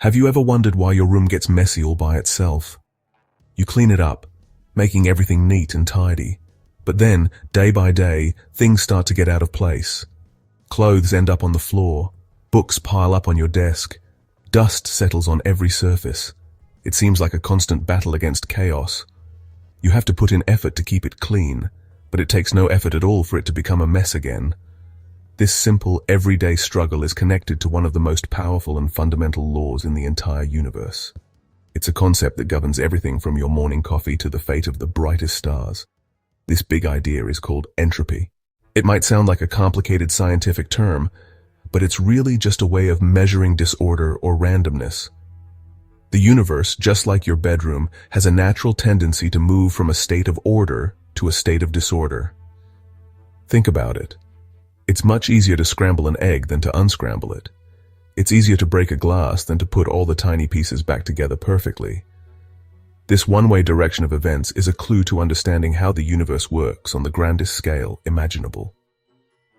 Have you ever wondered why your room gets messy all by itself? You clean it up, making everything neat and tidy. But then, day by day, things start to get out of place. Clothes end up on the floor, books pile up on your desk, dust settles on every surface. It seems like a constant battle against chaos. You have to put in effort to keep it clean, but it takes no effort at all for it to become a mess again. This simple, everyday struggle is connected to one of the most powerful and fundamental laws in the entire universe. It's a concept that governs everything from your morning coffee to the fate of the brightest stars. This big idea is called entropy. It might sound like a complicated scientific term, but it's really just a way of measuring disorder or randomness. The universe, just like your bedroom, has a natural tendency to move from a state of order to a state of disorder. Think about it. It's much easier to scramble an egg than to unscramble it. It's easier to break a glass than to put all the tiny pieces back together perfectly. This one-way direction of events is a clue to understanding how the universe works on the grandest scale imaginable.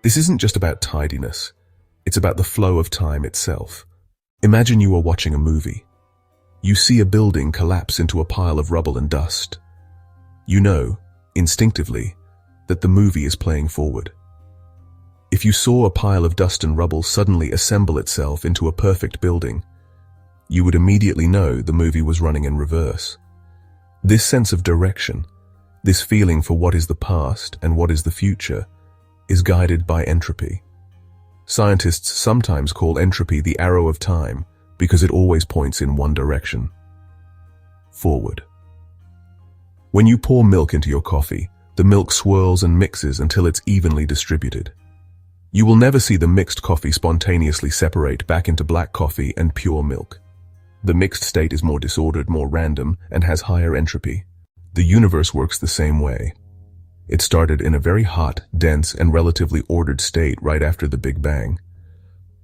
This isn't just about tidiness. It's about the flow of time itself. Imagine you are watching a movie. You see a building collapse into a pile of rubble and dust. You know, instinctively, that the movie is playing forward. If you saw a pile of dust and rubble suddenly assemble itself into a perfect building, you would immediately know the movie was running in reverse. This sense of direction, this feeling for what is the past and what is the future, is guided by entropy. Scientists sometimes call entropy the arrow of time because it always points in one direction: forward. When you pour milk into your coffee, the milk swirls and mixes until it's evenly distributed. You will never see the mixed coffee spontaneously separate back into black coffee and pure milk. The mixed state is more disordered, more random, and has higher entropy. The universe works the same way. It started in a very hot, dense, and relatively ordered state right after the Big Bang.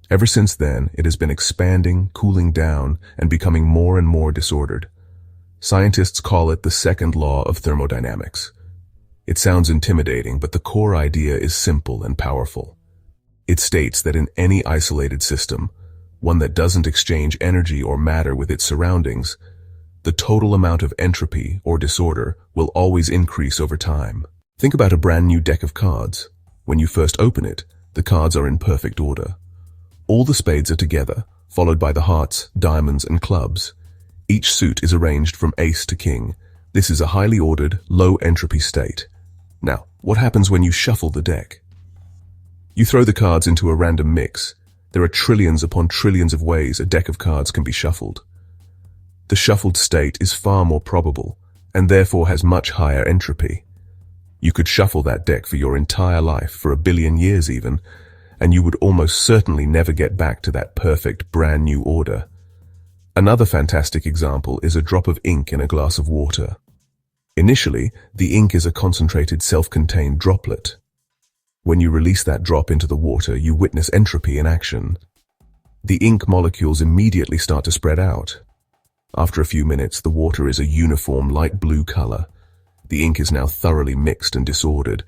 Ever since then, it has been expanding, cooling down, and becoming more and more disordered. Scientists call it the second law of thermodynamics. It sounds intimidating, but the core idea is simple and powerful. It states that in any isolated system, one that doesn't exchange energy or matter with its surroundings, the total amount of entropy or disorder will always increase over time. Think about a brand new deck of cards. When you first open it, the cards are in perfect order. All the spades are together, followed by the hearts, diamonds, and clubs. Each suit is arranged from ace to king. This is a highly ordered, low entropy state. Now, what happens when you shuffle the deck? You throw the cards into a random mix. There are trillions upon trillions of ways a deck of cards can be shuffled. The shuffled state is far more probable, and therefore has much higher entropy. You could shuffle that deck for your entire life, for 1 billion years even, and you would almost certainly never get back to that perfect brand new order. Another fantastic example is a drop of ink in a glass of water. Initially, the ink is a concentrated self-contained droplet. When you release that drop into the water, you witness entropy in action. The ink molecules immediately start to spread out. After a few minutes, the water is a uniform light blue color. The ink is now thoroughly mixed and disordered.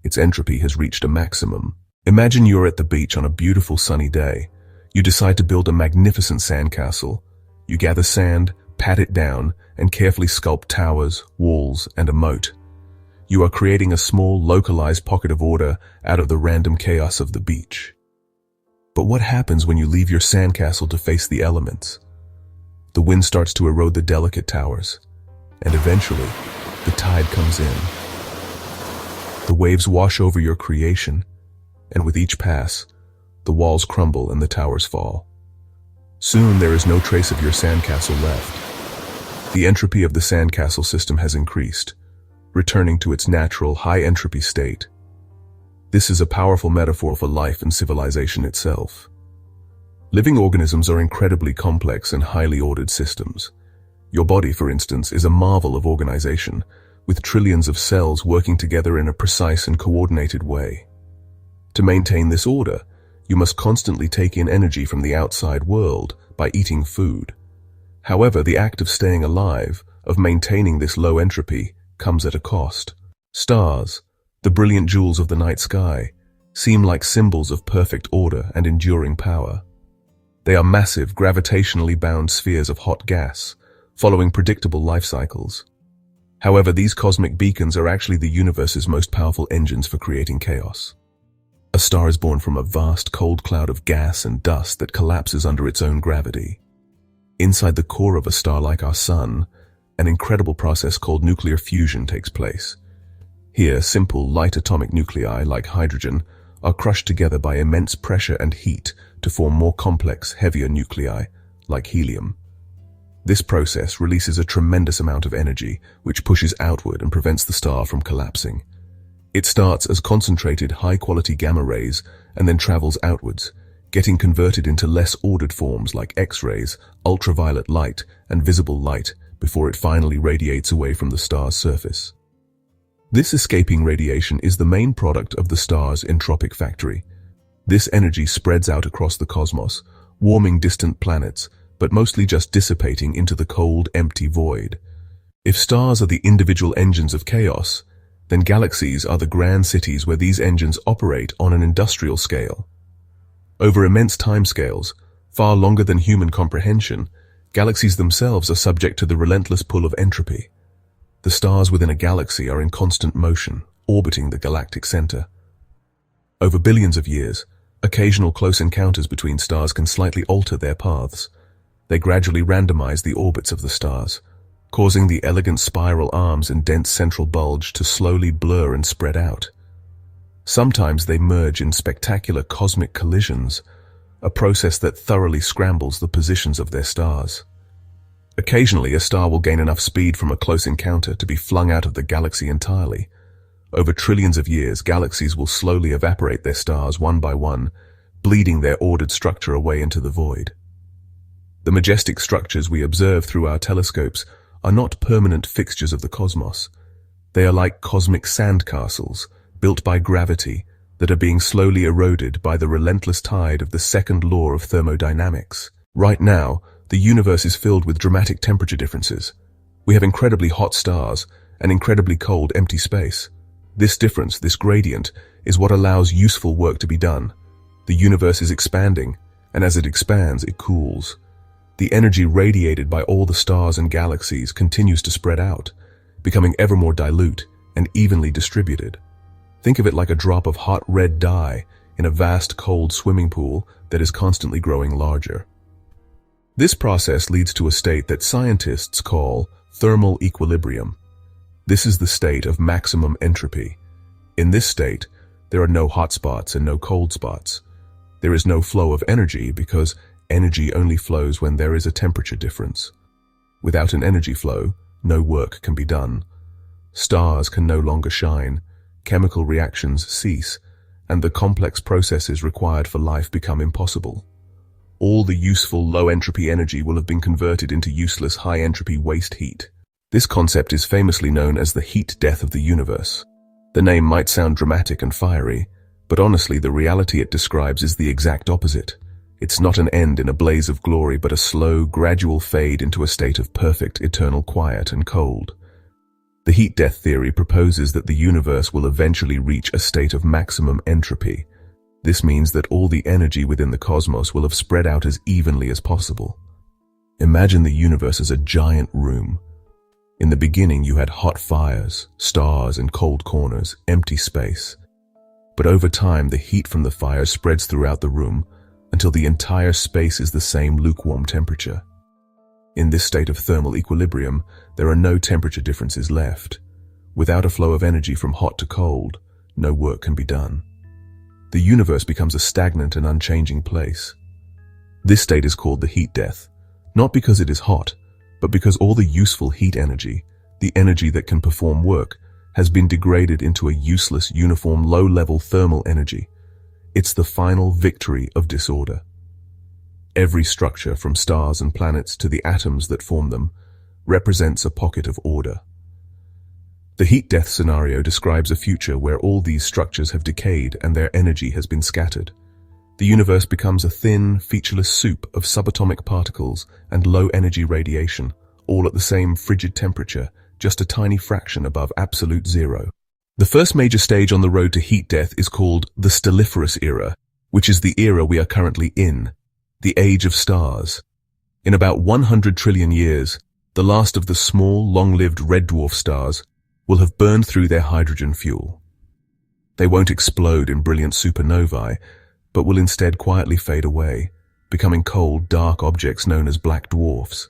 Its entropy has reached a maximum. Imagine you're at the beach on a beautiful sunny day. You decide to build a magnificent sandcastle. You gather sand, pat it down, and carefully sculpt towers, walls, and a moat. You are creating a small, localized pocket of order out of the random chaos of the beach. But what happens when you leave your sandcastle to face the elements? The wind starts to erode the delicate towers, and eventually, the tide comes in. The waves wash over your creation, and with each pass, the walls crumble and the towers fall. Soon there is no trace of your sandcastle left. The entropy of the sandcastle system has increased, returning to its natural high-entropy state. This is a powerful metaphor for life and civilization itself. Living organisms are incredibly complex and highly ordered systems. Your body, for instance, is a marvel of organization, with trillions of cells working together in a precise and coordinated way. To maintain this order, you must constantly take in energy from the outside world by eating food. However, the act of staying alive, of maintaining this low entropy, comes at a cost. Stars, the brilliant jewels of the night sky, seem like symbols of perfect order and enduring power. They are massive, gravitationally bound spheres of hot gas, following predictable life cycles. However, these cosmic beacons are actually the universe's most powerful engines for creating chaos. A star is born from a vast, cold cloud of gas and dust that collapses under its own gravity. Inside the core of a star like our Sun, an incredible process called nuclear fusion takes place. Here, simple, light atomic nuclei, like hydrogen, are crushed together by immense pressure and heat to form more complex, heavier nuclei, like helium. This process releases a tremendous amount of energy, which pushes outward and prevents the star from collapsing. It starts as concentrated, high-quality gamma rays and then travels outwards, getting converted into less ordered forms like X-rays, ultraviolet light, and visible light before it finally radiates away from the star's surface. This escaping radiation is the main product of the star's entropic factory. This energy spreads out across the cosmos, warming distant planets, but mostly just dissipating into the cold, empty void. If stars are the individual engines of chaos, then galaxies are the grand cities where these engines operate on an industrial scale. Over immense timescales, far longer than human comprehension, galaxies themselves are subject to the relentless pull of entropy. The stars within a galaxy are in constant motion, orbiting the galactic center. Over billions of years, occasional close encounters between stars can slightly alter their paths. They gradually randomize the orbits of the stars, causing the elegant spiral arms and dense central bulge to slowly blur and spread out. Sometimes they merge in spectacular cosmic collisions, a process that thoroughly scrambles the positions of their stars. Occasionally, a star will gain enough speed from a close encounter to be flung out of the galaxy entirely. Over trillions of years, galaxies will slowly evaporate their stars one by one, bleeding their ordered structure away into the void. The majestic structures we observe through our telescopes are not permanent fixtures of the cosmos. They are like cosmic sandcastles, built by gravity, that are being slowly eroded by the relentless tide of the second law of thermodynamics. Right now, the universe is filled with dramatic temperature differences. We have incredibly hot stars and incredibly cold, empty space. This difference, this gradient, is what allows useful work to be done. The universe is expanding, and as it expands, it cools. The energy radiated by all the stars and galaxies continues to spread out, becoming ever more dilute and evenly distributed. Think of it like a drop of hot red dye in a vast cold swimming pool that is constantly growing larger. This process leads to a state that scientists call thermal equilibrium. This is the state of maximum entropy. In this state, there are no hot spots and no cold spots. There is no flow of energy because energy only flows when there is a temperature difference. Without an energy flow, no work can be done. Stars can no longer shine, chemical reactions cease, and the complex processes required for life become impossible. All the useful low-entropy energy will have been converted into useless high-entropy waste heat. This concept is famously known as the heat death of the universe. The name might sound dramatic and fiery, but honestly the reality it describes is the exact opposite. It's not an end in a blaze of glory, but a slow, gradual fade into a state of perfect, eternal quiet and cold. The heat death theory proposes that the universe will eventually reach a state of maximum entropy. This means that all the energy within the cosmos will have spread out as evenly as possible. Imagine the universe as a giant room. In the beginning, you had hot fires, stars and cold corners, empty space. But over time, the heat from the fires spreads throughout the room until the entire space is the same lukewarm temperature. In this state of thermal equilibrium, there are no temperature differences left. Without a flow of energy from hot to cold, no work can be done. The universe becomes a stagnant and unchanging place. This state is called the heat death, not because it is hot, but because all the useful heat energy, the energy that can perform work, has been degraded into a useless, uniform, low-level thermal energy. It's the final victory of disorder. Every structure, from stars and planets to the atoms that form them, represents a pocket of order. The heat death scenario describes a future where all these structures have decayed and their energy has been scattered. The universe becomes a thin, featureless soup of subatomic particles and low-energy radiation, all at the same frigid temperature, just a tiny fraction above absolute zero. The first major stage on the road to heat death is called the stelliferous era, which is the era we are currently in. the age of stars. In about 100 trillion years, the last of the small, long-lived red dwarf stars will have burned through their hydrogen fuel. They won't explode in brilliant supernovae, but will instead quietly fade away, becoming cold, dark objects known as black dwarfs.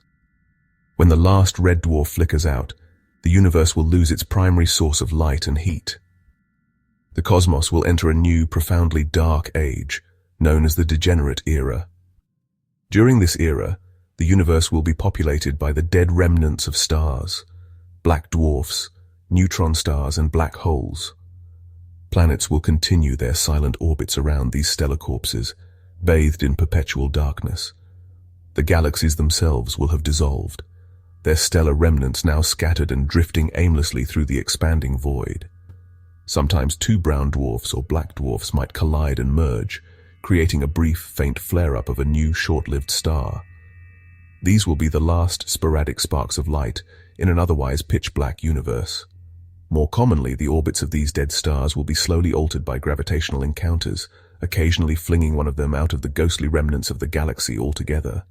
When the last red dwarf flickers out, the universe will lose its primary source of light and heat. The cosmos will enter a new, profoundly dark age, known as the degenerate era. During this era, the universe will be populated by the dead remnants of stars, black dwarfs, neutron stars, and black holes. Planets will continue their silent orbits around these stellar corpses, bathed in perpetual darkness. The galaxies themselves will have dissolved, their stellar remnants now scattered and drifting aimlessly through the expanding void. Sometimes two brown dwarfs or black dwarfs might collide and merge, creating a brief, faint flare-up of a new, short-lived star. These will be the last sporadic sparks of light in an otherwise pitch-black universe. More commonly, the orbits of these dead stars will be slowly altered by gravitational encounters, occasionally flinging one of them out of the ghostly remnants of the galaxy altogether.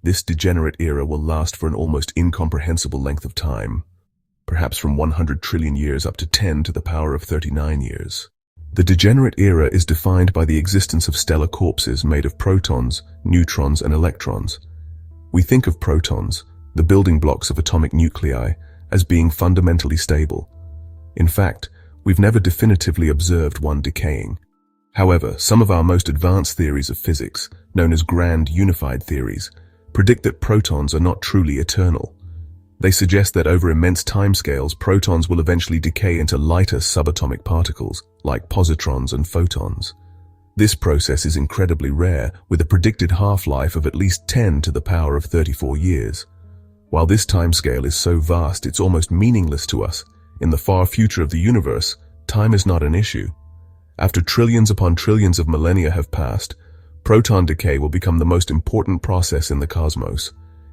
This degenerate era will last for an almost incomprehensible length of time, perhaps from 100 trillion years up to 10 to the power of 39 years. The degenerate era is defined by the existence of stellar corpses made of protons, neutrons, and electrons. We think of protons, the building blocks of atomic nuclei, as being fundamentally stable. In fact, we've never definitively observed one decaying. However, some of our most advanced theories of physics, known as grand unified theories, predict that protons are not truly eternal. They suggest that over immense timescales, protons will eventually decay into lighter subatomic particles, like positrons and photons. This process is incredibly rare, with a predicted half-life of at least 10 to the power of 34 years. While this timescale is so vast it's almost meaningless to us, in the far future of the universe, time is not an issue. After trillions upon trillions of millennia have passed, proton decay will become the most important process in the cosmos.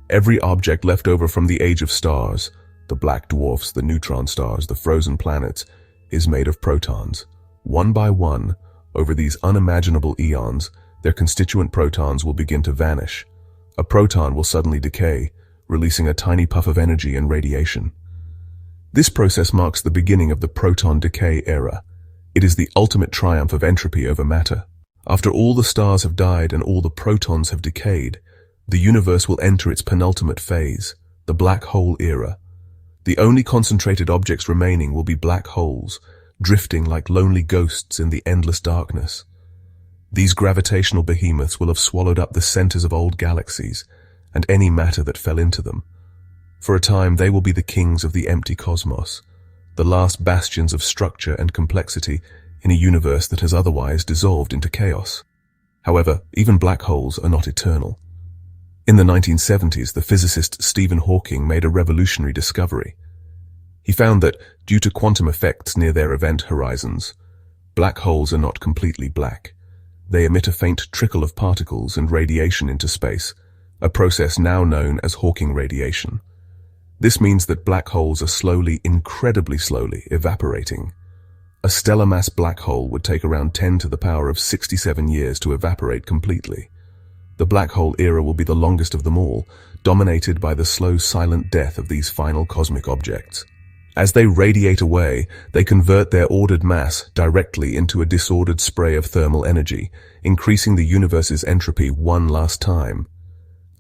Every object left over from the age of stars, the black dwarfs, the neutron stars, the frozen planets, is made of protons. One by one, over these unimaginable eons, their constituent protons will begin to vanish. A proton will suddenly decay, releasing a tiny puff of energy and radiation. This process marks the beginning of the proton decay era. It is the ultimate triumph of entropy over matter. After all the stars have died and all the protons have decayed, the universe will enter its penultimate phase, the black hole era. The only concentrated objects remaining will be black holes, drifting like lonely ghosts in the endless darkness. These gravitational behemoths will have swallowed up the centers of old galaxies, and any matter that fell into them. For a time, they will be the kings of the empty cosmos, the last bastions of structure and complexity in a universe that has otherwise dissolved into chaos. However, even black holes are not eternal. In the 1970s, the physicist Stephen Hawking made a revolutionary discovery. He found that, due to quantum effects near their event horizons, black holes are not completely black. They emit a faint trickle of particles and radiation into space, a process now known as Hawking radiation. This means that black holes are slowly, incredibly slowly, evaporating. A stellar mass black hole would take around 10 to the power of 67 years to evaporate completely. The black hole era will be the longest of them all, dominated by the slow, silent death of these final cosmic objects. As they radiate away, they convert their ordered mass directly into a disordered spray of thermal energy, increasing the universe's entropy one last time.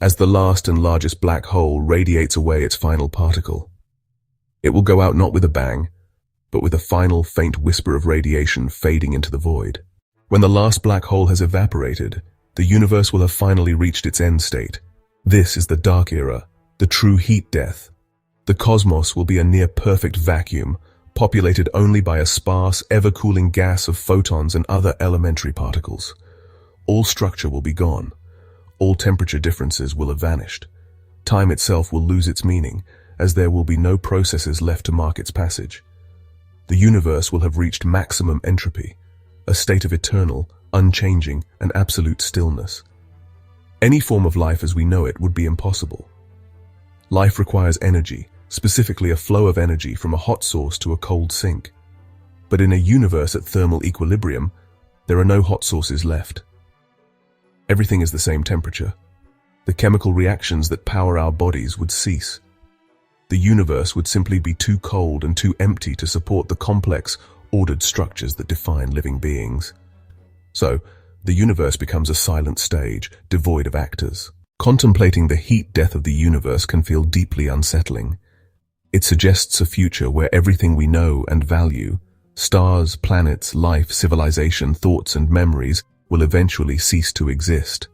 As the last and largest black hole radiates away its final particle, it will go out not with a bang, but with a final faint whisper of radiation fading into the void. When the last black hole has evaporated, the universe will have finally reached its end state. This is the dark era, the true heat death. The cosmos will be a near-perfect vacuum, populated only by a sparse, ever-cooling gas of photons and other elementary particles. All structure will be gone. All temperature differences will have vanished. Time itself will lose its meaning, as there will be no processes left to mark its passage. The universe will have reached maximum entropy, a state of eternal, unchanging, and absolute stillness. Any form of life as we know it would be impossible. Life requires energy, specifically a flow of energy from a hot source to a cold sink. But in a universe at thermal equilibrium, there are no hot sources left. Everything is the same temperature. The chemical reactions that power our bodies would cease. The universe would simply be too cold and too empty to support the complex, ordered structures that define living beings. So, the universe becomes a silent stage, devoid of actors. Contemplating the heat death of the universe can feel deeply unsettling. It suggests a future where everything we know and value, stars, planets, life, civilization, thoughts, and memories, will eventually cease to exist.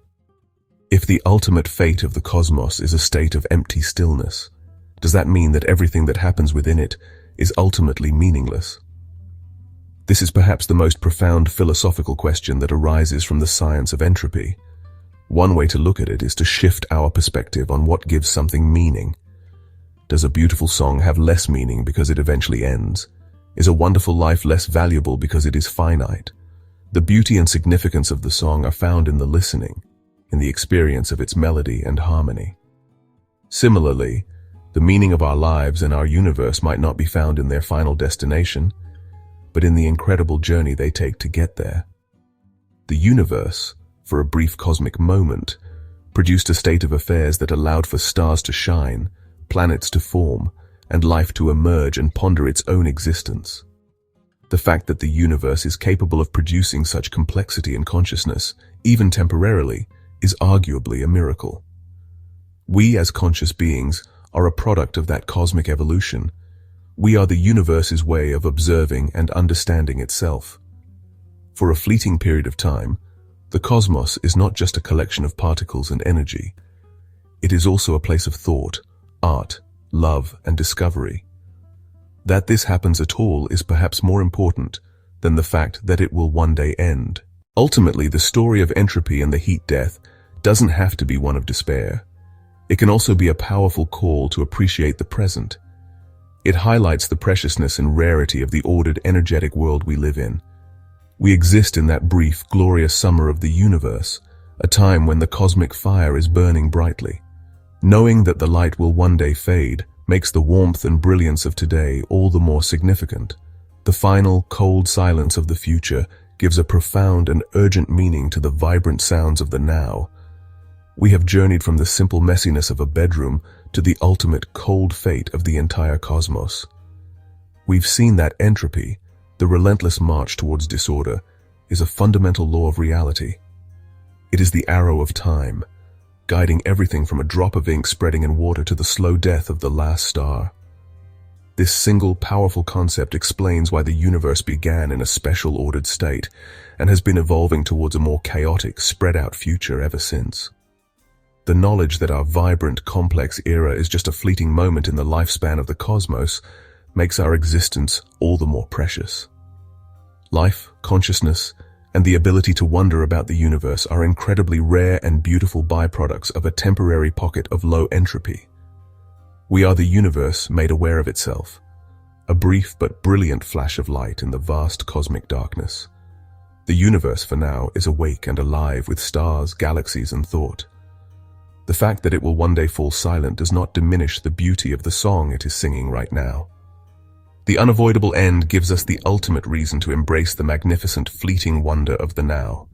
If the ultimate fate of the cosmos is a state of empty stillness, does that mean that everything that happens within it is ultimately meaningless? This is perhaps the most profound philosophical question that arises from the science of entropy. One way to look at it is to shift our perspective on what gives something meaning. Does a beautiful song have less meaning because it eventually ends? Is a wonderful life less valuable because it is finite? The beauty and significance of the song are found in the listening, in the experience of its melody and harmony. Similarly, the meaning of our lives and our universe might not be found in their final destination, but in the incredible journey they take to get there. The universe, for a brief cosmic moment, produced a state of affairs that allowed for stars to shine, planets to form, and life to emerge and ponder its own existence. The fact that the universe is capable of producing such complexity and consciousness, even temporarily, is arguably a miracle. We, as conscious beings, are a product of that cosmic evolution. We are the universe's way of observing and understanding itself. For a fleeting period of time, the cosmos is not just a collection of particles and energy. It is also a place of thought, art, love, and discovery. That this happens at all is perhaps more important than the fact that it will one day end. Ultimately, the story of entropy and the heat death doesn't have to be one of despair. It can also be a powerful call to appreciate the present. It highlights the preciousness and rarity of the ordered, energetic world we live in. We exist in that brief, glorious summer of the universe, a time when the cosmic fire is burning brightly. Knowing that the light will one day fade makes the warmth and brilliance of today all the more significant. The final, cold silence of the future gives a profound and urgent meaning to the vibrant sounds of the now. We have journeyed from the simple messiness of a bedroom to the ultimate cold fate of the entire cosmos. We've seen that entropy, the relentless march towards disorder, is a fundamental law of reality. It is the arrow of time, guiding everything from a drop of ink spreading in water to the slow death of the last star. This single, powerful concept explains why the universe began in a special ordered state and has been evolving towards a more chaotic, spread-out future ever since. The knowledge that our vibrant, complex era is just a fleeting moment in the lifespan of the cosmos makes our existence all the more precious. Life, consciousness, and the ability to wonder about the universe are incredibly rare and beautiful byproducts of a temporary pocket of low entropy. We are the universe made aware of itself, a brief but brilliant flash of light in the vast cosmic darkness. The universe, for now, is awake and alive with stars, galaxies, and thought. The fact that it will one day fall silent does not diminish the beauty of the song it is singing right now. The unavoidable end gives us the ultimate reason to embrace the magnificent, fleeting wonder of the now.